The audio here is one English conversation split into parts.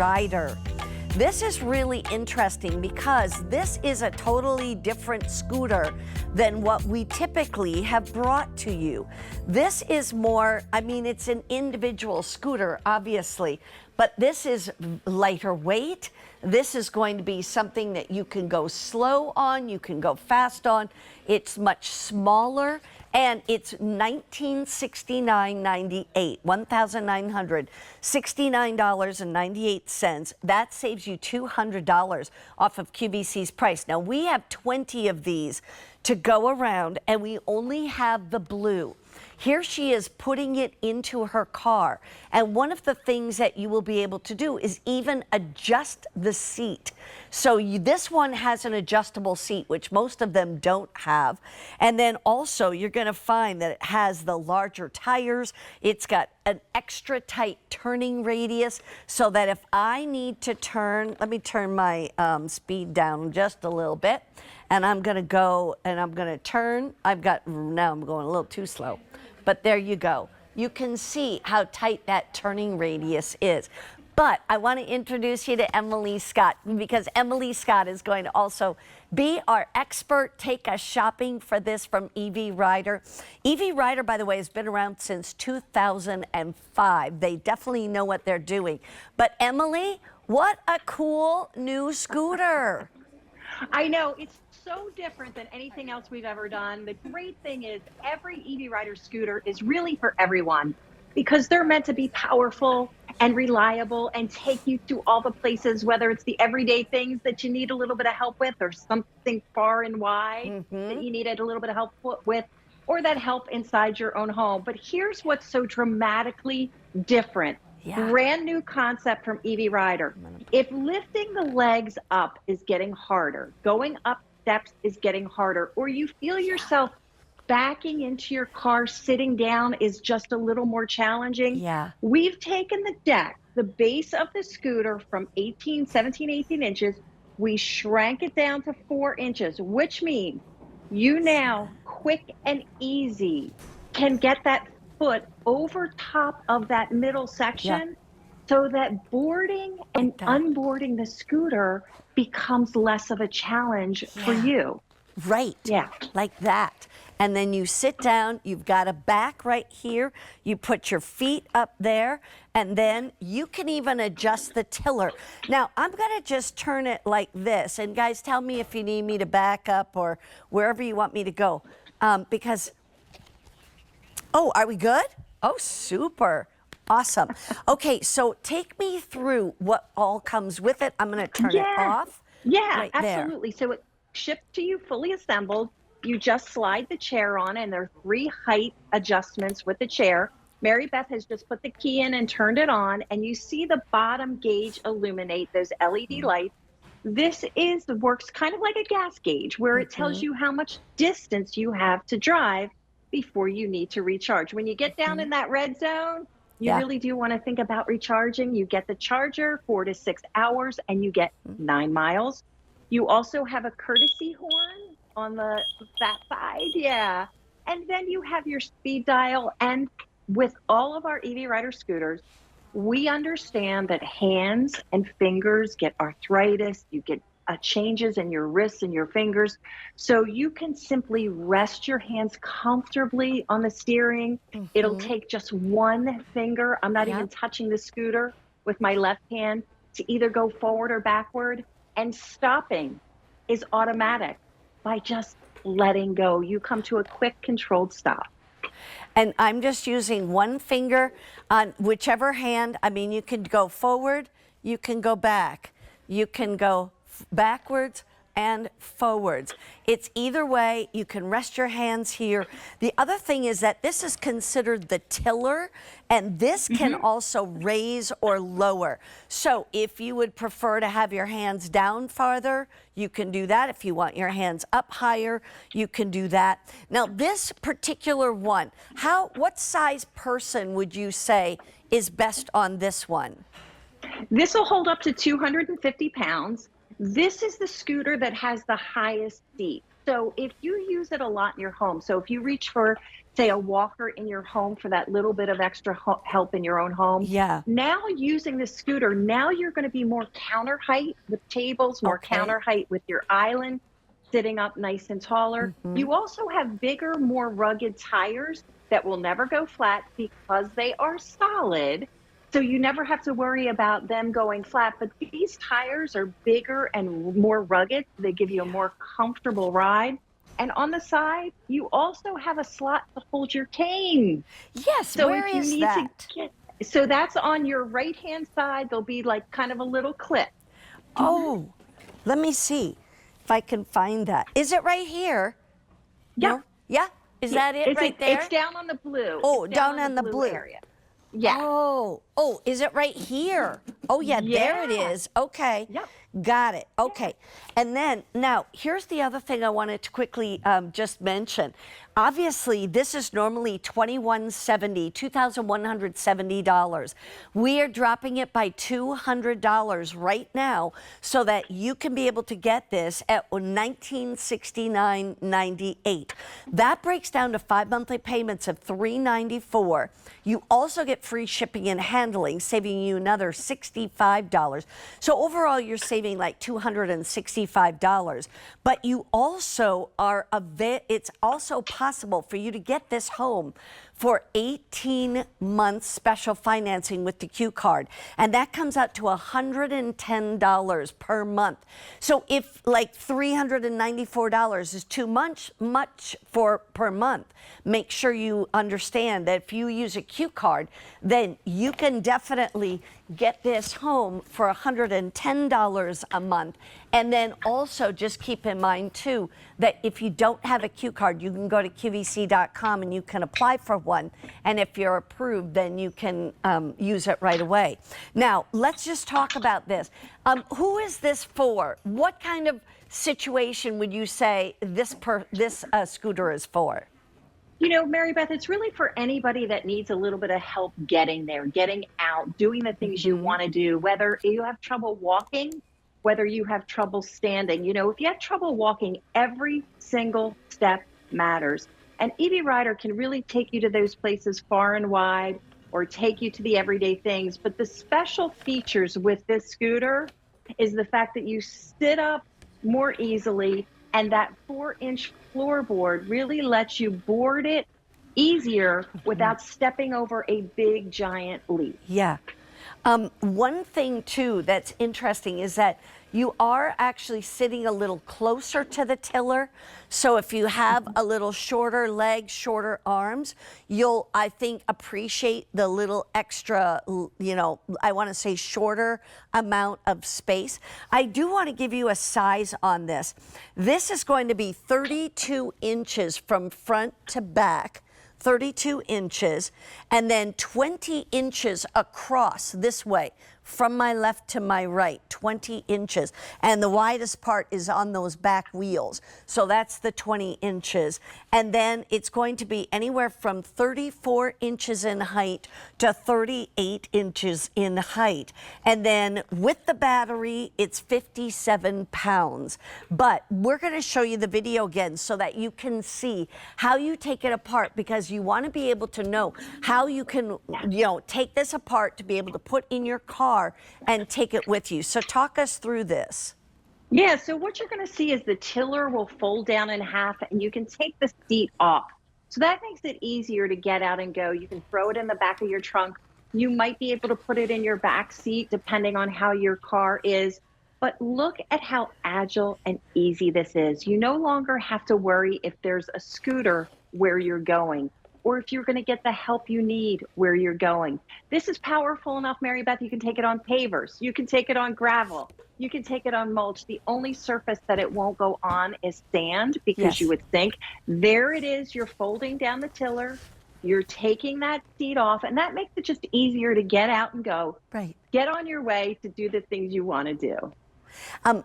Rider. This is really interesting because this is a totally different scooter than what we typically have brought to you. This is more, I mean, it's an individual scooter, obviously, but this is lighter weight. This is going to be something that you can go slow on, you can go fast on. It's much smaller, and it's $1,969.98, $1,969.98. That saves you $200 off of QVC's price. Now, we have 20 of these to go around, and we only have the blue. Here she is putting it into her car. And one of the things that you will be able to do is even adjust the seat. So this one has an adjustable seat, which most of them don't have. And then also you're going to find that it has the larger tires. It's got an extra tight turning radius so that if I need to turn, let me turn my speed down just a little bit. And I'm going to go and I'm going to turn. Now I'm going a little too slow. But there you go. You can see how tight that turning radius is. But I want to introduce you to Emily Scott, because Emily Scott is going to also be our expert, take us shopping for this from EV Rider. EV Rider, by the way, has been around since 2005. They definitely know what they're doing. But Emily, what a cool new scooter. I know, it's so different than anything else we've ever done. The great thing is every EV Rider scooter is really for everyone because they're meant to be powerful and reliable and take you to all the places, whether it's the everyday things that you need a little bit of help with or something far and wide that you needed a little bit of help with, or that help inside your own home. But here's what's so dramatically different. Yeah. Brand new concept from EV Rider. If lifting the legs up is getting harder, going up steps is getting harder, or you feel yourself backing into your car, sitting down is just a little more challenging, we've taken the deck, the base of the scooter from 17, 18 inches, we shrank it down to 4 inches, which means you now, quick and easy, can get that foot over top of that middle section so that boarding and unboarding the scooter becomes less of a challenge for you. Right. Yeah. Like that. And then you sit down, you've got a back right here, you put your feet up there, and then you can even adjust the tiller. Now, I'm going to just turn it like this. And guys, tell me if you need me to back up or wherever you want me to go. Because, oh, are we good? Oh, super. Awesome. Okay, so take me through what all comes with it. I'm going to turn it off. Yeah, right absolutely. There. So it ships to you fully assembled. You just slide the chair on, and there are 3 height adjustments with the chair. Mary Beth has just put the key in and turned it on, and you see the bottom gauge illuminate, those LED lights. This works kind of like a gas gauge, where it tells you how much distance you have to drive before you need to recharge. When you get down in that red zone, you really do want to think about recharging. You get the charger 4 to 6 hours and you get 9 miles. You also have a courtesy horn on that side. And then you have your speed dial. And with all of our EV Rider scooters, we understand that hands and fingers get arthritis. You get changes in your wrists and your fingers. So you can simply rest your hands comfortably on the steering. It'll take just 1 finger. I'm not even touching the scooter with my left hand to either go forward or backward. And stopping is automatic by just letting go. You come to a quick controlled stop. And I'm just using 1 finger on whichever hand. I mean, you can go forward, you can go back, you can go backwards and forwards. It's either way. You can rest your hands here. The other thing is that this is considered the tiller, and this can also raise or lower. So if you would prefer to have your hands down farther, you can do that. If you want your hands up higher, you can do that. Now, this particular one, what size person would you say is best on this one? This will hold up to 250 pounds. This is the scooter that has the highest seat. So if you use it a lot in your home, so if you reach for, say, a walker in your home for that little bit of extra help in your own home, Yeah. now using the scooter, now you're going to be more counter height with tables, more Okay. counter height with your island, sitting up nice and taller. Mhm. You also have bigger, more rugged tires that will never go flat because they are solid. So you never have to worry about them going flat. But these tires are bigger and more rugged. They give you a more comfortable ride. And on the side, you also have a slot to hold your cane. Yes, So where if you is need to that? get, so that's on your right hand side, there'll be like kind of a little clip. Oh, let me see if I can find that. Is it right here? Yeah. No? Yeah? Is that it right It's there? down on the blue. Oh, It's down down on the on the blue blue. area. Yeah. Oh, is it right here? Oh, yeah, there it Yeah. is. Okay. Yep. Got it. Yeah. Okay. And then now here's the other thing I wanted to quickly just mention. Obviously, this is normally $2,170. We are dropping it by $200 right now so that you can be able to get this at $1,969.98. That breaks down to 5 monthly payments of $394. You also get free shipping and handling, saving you another $65. So overall, you're saving like $265. But you also it's also possible for you to get this home for 18 months special financing with the Q card. And that comes out to $110 per month. So if like $394 is too much for per month, make sure you understand that if you use a Q card, then you can definitely get this home for $110 a month. And then also just keep in mind too, that if you don't have a Q card, you can go to QVC.com and you can apply for one. And if you're approved, then you can use it right away. Now, let's just talk about this. Who is this for? What kind of situation would you say this scooter is for? You know, Mary Beth, it's really for anybody that needs a little bit of help getting there, getting out, doing the things you want to do, whether you have trouble walking, whether you have trouble standing. You know, if you have trouble walking, every single step matters. And EV Rider can really take you to those places far and wide or take you to the everyday things. But the special features with this scooter is the fact that you sit up more easily, and that 4-inch floorboard really lets you board it easier without stepping over a big giant leap. Yeah. One thing too that's interesting is that you are actually sitting a little closer to the tiller. So if you have a little shorter legs, shorter arms, you'll, I think, appreciate the little extra, you know, I want to say shorter amount of space. I do want to give you a size on this. This is going to be 32 inches from front to back. 32 inches, and then 20 inches across this way, from my left to my right, 20 inches. And the widest part is on those back wheels. So that's the 20 inches. And then it's going to be anywhere from 34 inches in height to 38 inches in height. And then with the battery, it's 57 pounds. But we're going to show you the video again so that you can see how you take it apart, because you want to be able to know how you can, you know, take this apart to be able to put in your car and take it with you. So talk us through this. Yeah, so what you're going to see is the tiller will fold down in half and you can take the seat off. So that makes it easier to get out and go. You can throw it in the back of your trunk. You might be able to put it in your back seat depending on how your car is. But look at how agile and easy this is. You no longer have to worry if there's a scooter where you're going, or if you're going to get the help you need where you're going. This is powerful enough, Mary Beth, you can take it on pavers, you can take it on gravel, you can take it on mulch. The only surface that it won't go on is sand, because you would think, there it is, you're folding down the tiller, you're taking that seat off, and that makes it just easier to get out and go. Right. Get on your way to do the things you want to do.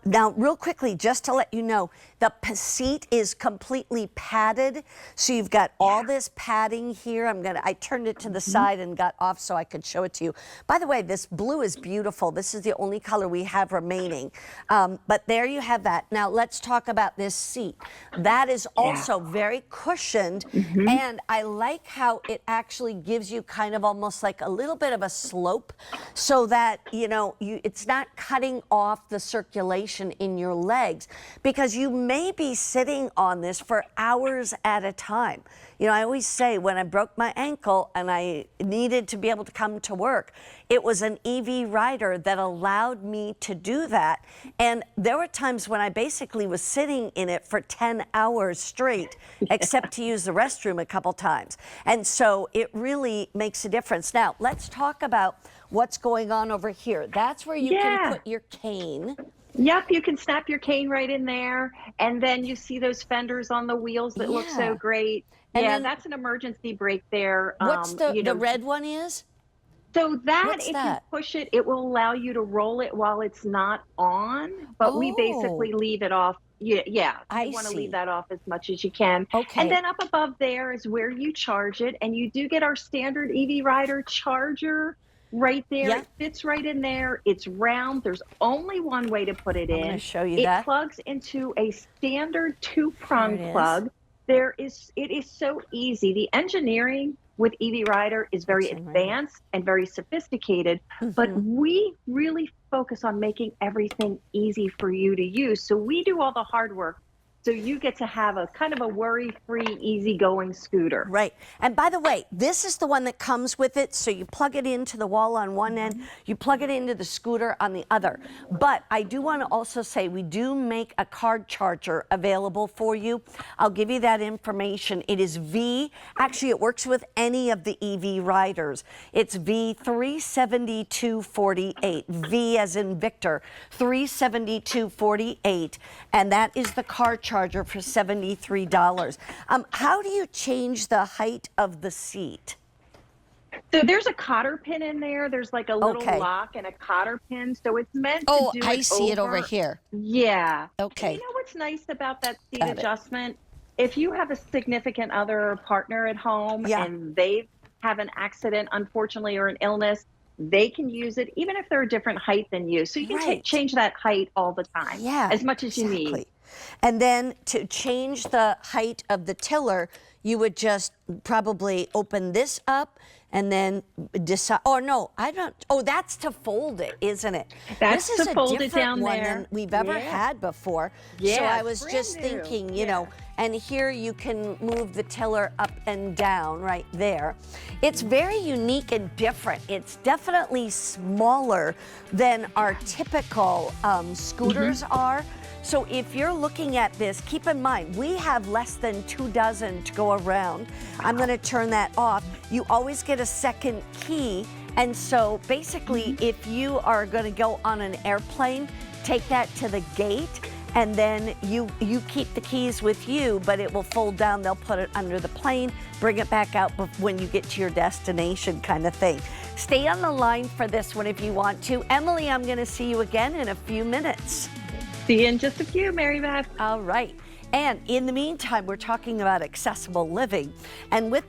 Now, real quickly, just to let you know, the seat is completely padded. So you've got all this padding here. I turned it to the side and got off so I could show it to you. By the way, this blue is beautiful. This is the only color we have remaining. But there you have that. Now let's talk about this seat. That is also very cushioned. And I like how it actually gives you kind of almost like a little bit of a slope so that, it's not cutting off the circulation in your legs, because you may be sitting on this for hours at a time. I always say when I broke my ankle and I needed to be able to come to work, it was an EV Rider that allowed me to do that. And there were times when I basically was sitting in it for 10 hours straight, except to use the restroom a couple times. And so it really makes a difference. Now, let's talk about what's going on over here. That's where you can put your cane. Yep, you can snap your cane right in there, and then you see those fenders on the wheels that look so great. And then, that's an emergency brake there. What's the red one is? So if you push it, it will allow you to roll it while it's not on, but we basically leave it off. You want to leave that off as much as you can. Okay. And then up above there is where you charge it, and you do get our standard EV Rider charger right there. It fits right in there. It's round. There's only one way to put it in. I'm going to show you that. It plugs into a standard 2-prong plug. It is so easy. The engineering with EV Rider is very advanced and very sophisticated, but we really focus on making everything easy for you to use. So we do all the hard work, so you get to have a kind of a worry-free, easygoing scooter. Right. And by the way, this is the one that comes with it. So you plug it into the wall on one end, you plug it into the scooter on the other. But I do want to also say we do make a card charger available for you. I'll give you that information. It is actually it works with any of the EV Riders. It's V37248, V as in Victor, 37248. And that is the card charger for $73. How do you change the height of the seat? So there's a cotter pin in there. There's like a little lock and a cotter pin. So it's meant to do I see it over here. Yeah. Okay. And you know what's nice about that seat adjustment? If you have a significant other or partner at home and they have an accident, unfortunately, or an illness, they can use it even if they're a different height than you. So you can change that height all the time, as much as you need. And then to change the height of the tiller, you would just probably open this up and then decide. Oh, no, I don't. Oh, that's to fold it, isn't it? That's this is to fold it down one there. Than we've ever had before. So I was just thinking, and here you can move the tiller up and down right there. It's very unique and different. It's definitely smaller than our typical scooters are. So if you're looking at this, keep in mind, we have less than 24 to go around. I'm going to turn that off. You always get a second key. And so basically, if you are going to go on an airplane, take that to the gate, and then you keep the keys with you, but it will fold down. They'll put it under the plane, bring it back out when you get to your destination, kind of thing. Stay on the line for this one if you want to. Emily, I'm going to see you again in a few minutes. See you in just a few, Mary Beth. All right. And in the meantime, we're talking about accessible living. And with